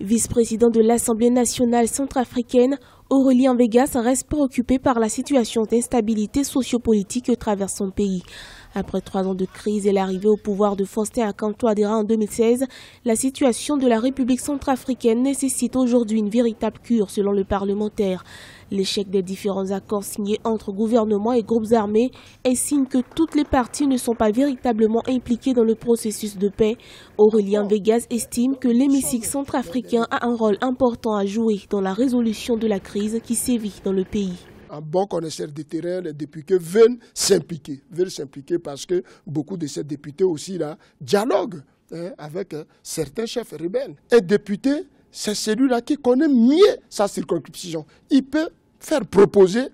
Vice-président de l'Assemblée nationale centrafricaine, Aurélien Vegas reste préoccupé par la situation d'instabilité sociopolitique que traverse son pays. Après 3 ans de crise et l'arrivée au pouvoir de Faustin Archange Touadéra en 2016, la situation de la République centrafricaine nécessite aujourd'hui une véritable cure selon le parlementaire. L'échec des différents accords signés entre gouvernements et groupes armés est signe que toutes les parties ne sont pas véritablement impliquées dans le processus de paix. Aurélien Vegas estime que l'hémicycle centrafricain a un rôle important à jouer dans la résolution de la crise qui sévit dans le pays. Un bon connaisseur du terrain, les députés veulent s'impliquer parce que beaucoup de ces députés aussi là dialoguent avec certains chefs rebelles. Un député, c'est celui-là qui connaît mieux sa circonscription. Il peut faire proposer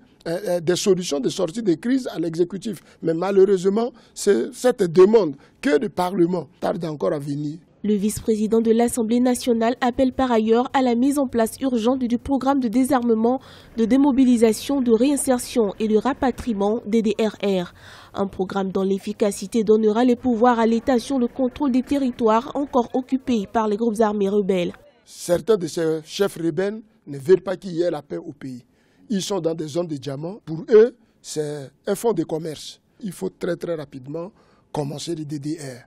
des solutions de sortie de crise à l'exécutif. Mais malheureusement, cette demande que le Parlement tarde encore à venir. Le vice-président de l'Assemblée nationale appelle par ailleurs à la mise en place urgente du programme de désarmement, de démobilisation, de réinsertion et de rapatriement DDRR. Un programme dont l'efficacité donnera les pouvoirs à l'État sur le contrôle des territoires encore occupés par les groupes armés rebelles. Certains de ces chefs rebelles ne veulent pas qu'il y ait la paix au pays. Ils sont dans des zones de diamants. Pour eux, c'est un fonds de commerce. Il faut très rapidement commencer les DDRR.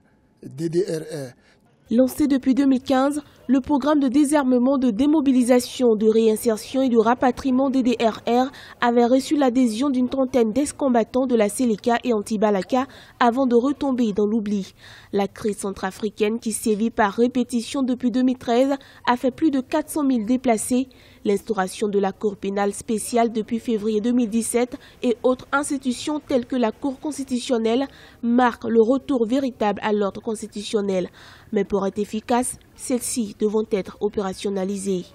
Lancé depuis 2015, le programme de désarmement, de démobilisation, de réinsertion et de rapatriement DDRR avait reçu l'adhésion d'une trentaine d'ex-combattants de la Séléka et Anti-Balaka avant de retomber dans l'oubli. La crise centrafricaine qui sévit par répétition depuis 2013 a fait plus de 400 000 déplacés. L'instauration de la Cour pénale spéciale depuis février 2017 et autres institutions telles que la Cour constitutionnelle marquent le retour véritable à l'ordre constitutionnel. Mais pour être efficace, celles-ci devront être opérationnalisées.